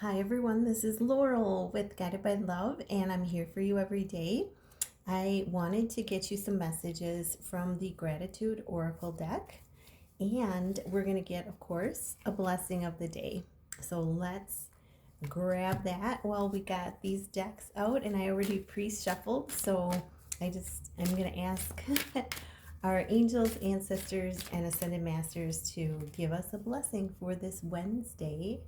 Hi everyone, this is Laurel with Guided by Love, and I'm here for you every day. I wanted to get you some messages from the Gratitude Oracle deck, and we're going to get, of course, a blessing of the day. So let's grab that while we got these decks out, and I already pre-shuffled, so I'm going to ask our angels, ancestors, and ascended masters to give us a blessing for this Wednesday.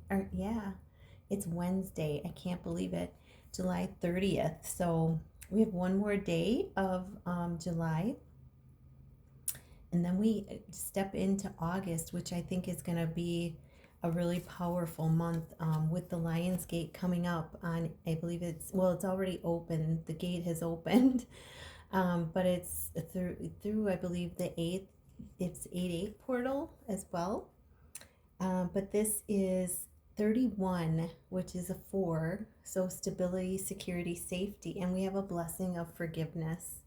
It's Wednesday. I can't believe it. July 30th. So we have one more day of July. And then we step into August, which I think is going to be a really powerful month with the Lion's Gate coming up on, I believe it's already open. The gate has opened. But it's through I believe the 8th. It's 8/8 portal as well. But this is 31, which is a 4, so stability, security, safety, and we have a blessing of forgiveness.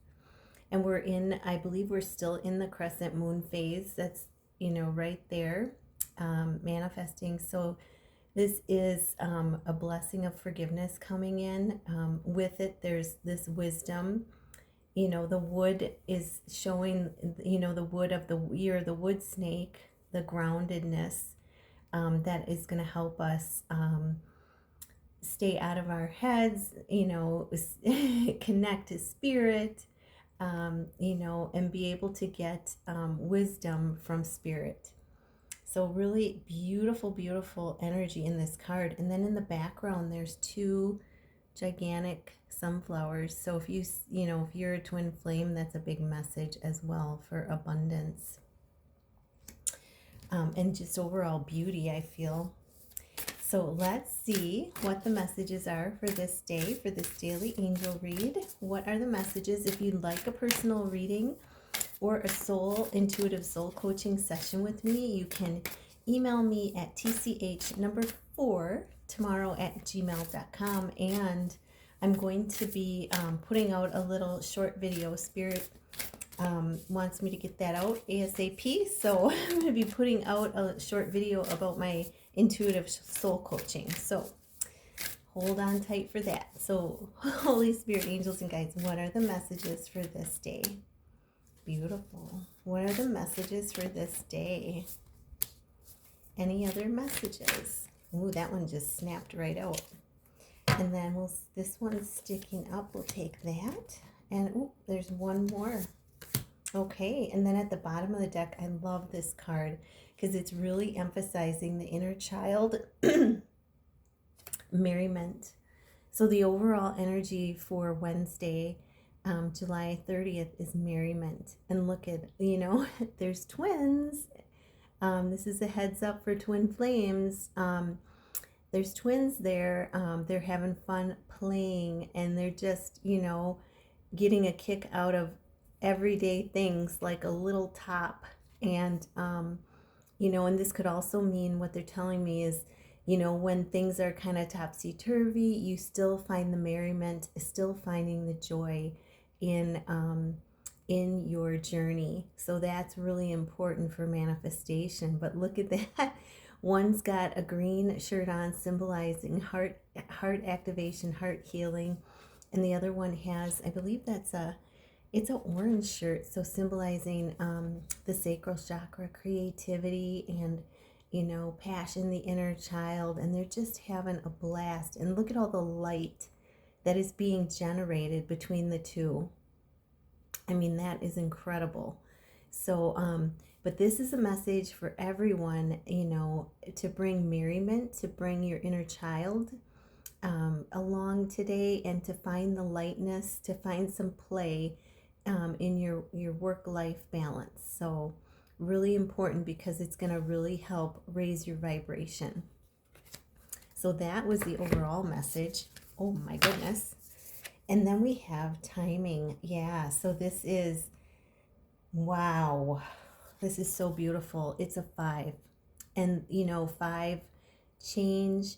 And I believe we're still in the crescent moon phase. That's, right there, manifesting. So this is a blessing of forgiveness coming in. With it, there's this wisdom. The wood is showing, the wood of you're the wood snake, the groundedness. That is going to help us stay out of our heads, connect to spirit, and be able to get wisdom from spirit. So really beautiful, beautiful energy in this card. And then in the background, there's 2 gigantic sunflowers. So if you're a twin flame, that's a big message as well for abundance. And just overall beauty, I feel. So let's see what the messages are for this day, for this daily angel read. What are the messages? If you'd like a personal reading or a intuitive soul coaching session with me, you can email me at tch4 tomorrow@gmail.com. And I'm going to be putting out a little short video. Spirit wants me to get that out ASAP, so I'm going to be putting out a short video about my intuitive soul coaching, so hold on tight for that. So Holy Spirit, angels, and guides, what are the messages for this day? Beautiful. What are the messages for this day? Any other messages? Ooh, that one just snapped right out. And then this one's sticking up, we'll take that. And ooh, there's one more. Okay, and then at the bottom of the deck, I love this card because it's really emphasizing the inner child, merriment. So the overall energy for Wednesday, July 30th, is merriment. And look at, there's twins. This is a heads up for twin flames. There's twins there. They're having fun playing, and they're just, getting a kick out of everyday things like a little top. And and this could also mean, what they're telling me is, when things are kind of topsy-turvy, you still find the merriment, still finding the joy in your journey. So that's really important for manifestation. But look at that. One's got a green shirt on, symbolizing heart activation, heart healing, and the other one has, I believe it's an orange shirt, so symbolizing the sacral chakra, creativity, and passion, the inner child. And they're just having a blast. And look at all the light that is being generated between the two. I mean, that is incredible. So but this is a message for everyone, to bring merriment, to bring your inner child along today, and to find the lightness, to find some play in your work-life balance. So really important, because it's going to really help raise your vibration. So that was the overall message. Oh my goodness. And then we have timing. Yeah, so this is, wow, this is so beautiful. It's a 5. And 5, change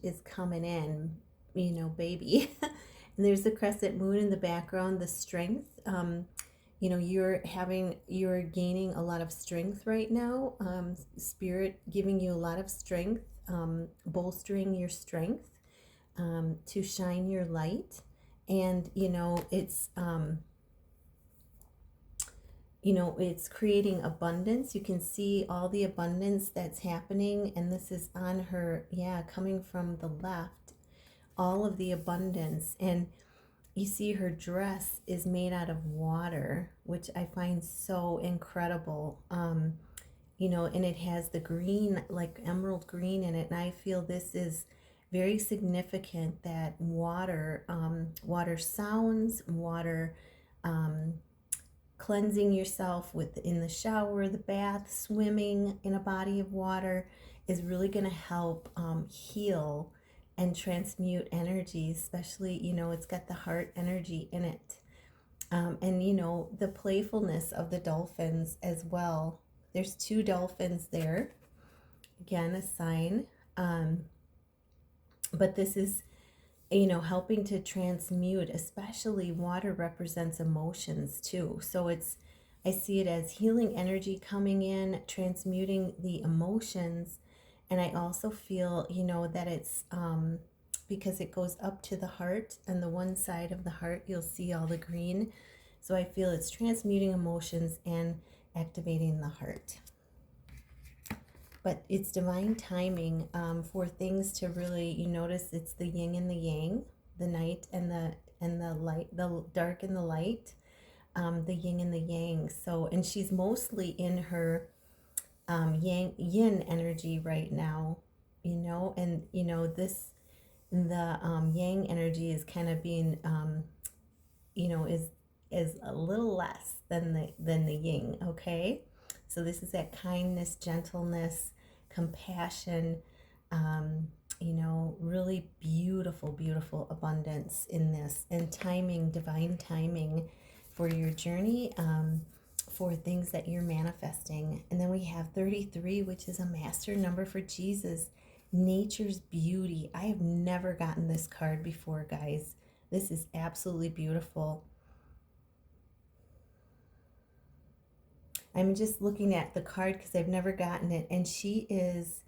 is coming in, baby. And there's the crescent moon in the background, the strength. You're gaining a lot of strength right now. Spirit giving you a lot of strength bolstering your strength, to shine your light. And it's creating abundance. You can see all the abundance that's happening, and this is on her, yeah, coming from the left, all of the abundance. And you see her dress is made out of water, which I find so incredible. And it has the green, like emerald green in it. And I feel this is very significant, that water sounds, water, cleansing yourself in the shower, the bath, swimming in a body of water is really going to help heal and transmute energy, especially, it's got the heart energy in it. And the playfulness of the dolphins as well. There's 2 dolphins there. Again, a sign. But this is, helping to transmute, especially water represents emotions too. So I see it as healing energy coming in, transmuting the emotions. And I also feel, that it's, because it goes up to the heart, and the one side of the heart, you'll see all the green. So I feel it's transmuting emotions and activating the heart. But it's divine timing, for things to really, you notice it's the yin and the yang, the night and the light, the dark and the light, the yin and the yang. So, and she's mostly in her yin energy right now, and this, the yang energy is kind of being, is a little less than the yin. Okay, so this is that kindness, gentleness, compassion, really beautiful abundance in this, and timing, divine timing for your journey, for things that you're manifesting. And then we have 33, which is a master number for Jesus, nature's beauty. I have never gotten this card before, guys. This is absolutely beautiful. I'm just looking at the card because I've never gotten it, and she's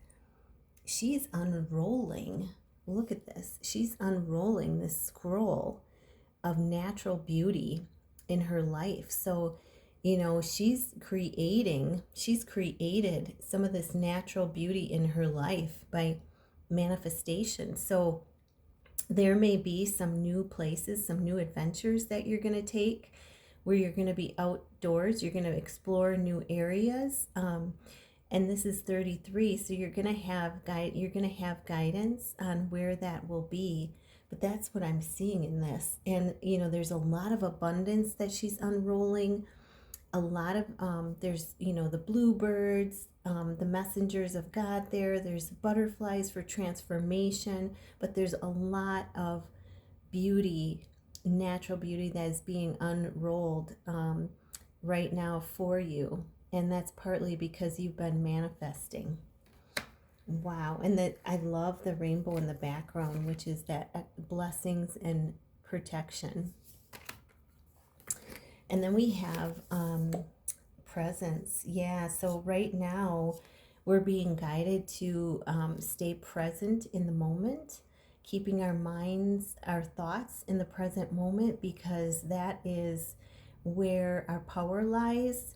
unrolling. Look at this. She's unrolling this scroll of natural beauty in her life. So, she's created some of this natural beauty in her life by manifestation. So there may be some new places, some new adventures that you're going to take, where you're going to be outdoors, you're going to explore new areas. And this is 33, so you're going to have guidance on where that will be. But that's what I'm seeing in this. And there's a lot of abundance that she's unrolling. A lot of there's the bluebirds, the messengers of God there's butterflies for transformation, but there's a lot of beauty, natural beauty, that is being unrolled right now for you. And that's partly because you've been manifesting. Wow. And that I love the rainbow in the background, which is that blessings and protection. And then we have presence. Yeah, so right now we're being guided to stay present in the moment, keeping our minds, our thoughts in the present moment, because that is where our power lies.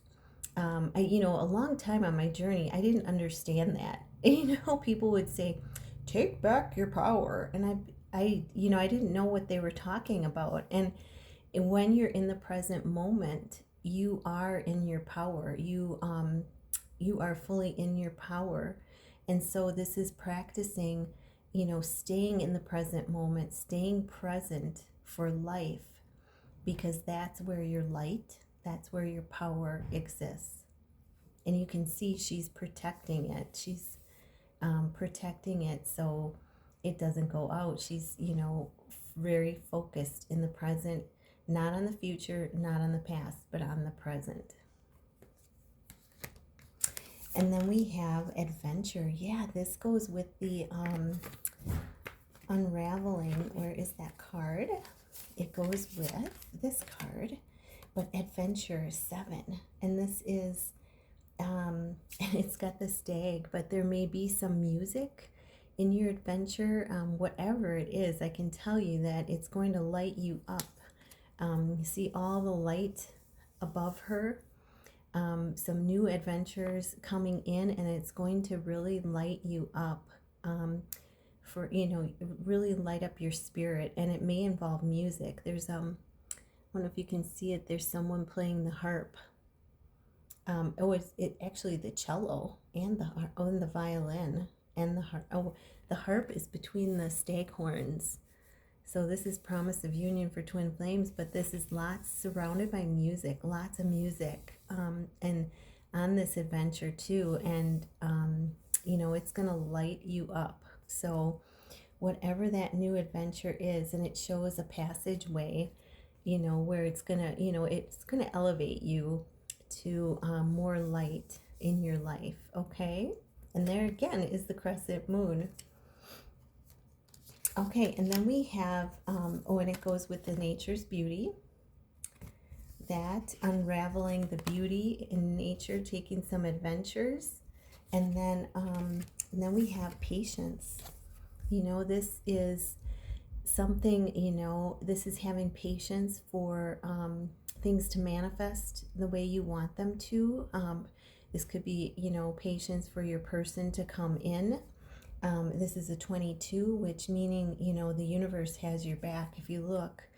A long time on my journey, I didn't understand that. People would say, take back your power. And I didn't know what they were talking about. And when you're in the present moment, you are in your power. You are fully in your power. And so this is practicing, staying in the present moment, staying present for life, because that's where your light, that's where your power exists. And you can see she's protecting it. She's protecting it so it doesn't go out. She's, very focused in the present, not on the future, not on the past, but on the present. And then we have adventure. Yeah, this goes with the unraveling. Where is that card? It goes with this card, but adventure 7. And this is, it's got the stag, but there may be some music in your adventure, whatever it is, I can tell you that it's going to light you up. You see all the light above her, some new adventures coming in, and it's going to really light you up. For really light up your spirit, and it may involve music. There's I don't know if you can see it, there's someone playing the harp. It actually the cello and the violin and the harp. The harp is between the stag horns. So this is promise of union for twin flames, but this is lots surrounded by music, lots of music, and on this adventure too. And it's gonna light you up. So whatever that new adventure is, and it shows a passageway, where it's gonna elevate you to more light in your life. Okay, and there again is the crescent moon. Okay, and then we have and it goes with the nature's beauty, that unraveling the beauty in nature, taking some adventures. And then we have patience. This is something, this is having patience for things to manifest the way you want them to. This could be, patience for your person to come in. This is a 22, which meaning, the universe has your back. If you look,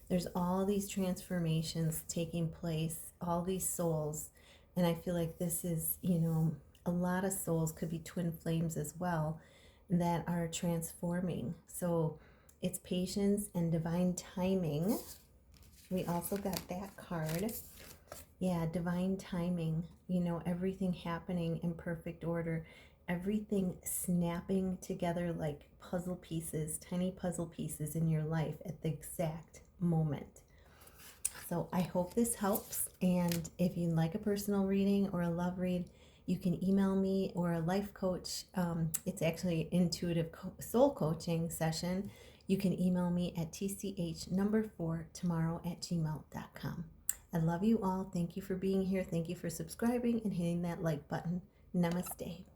there's all these transformations taking place, all these souls. And I feel like this is, a lot of souls, could be twin flames as well, that are transforming. So it's patience and divine timing. We also got that card. Yeah, divine timing, everything happening in perfect order, everything snapping together like puzzle pieces, tiny puzzle pieces in your life at the exact moment. So I hope this helps. And if you'd like a personal reading or a love read, you can email me, or a life coach. It's actually intuitive soul coaching session. You can email me at tch4tomorrow@gmail.com. I love you all. Thank you for being here. Thank you for subscribing and hitting that like button. Namaste.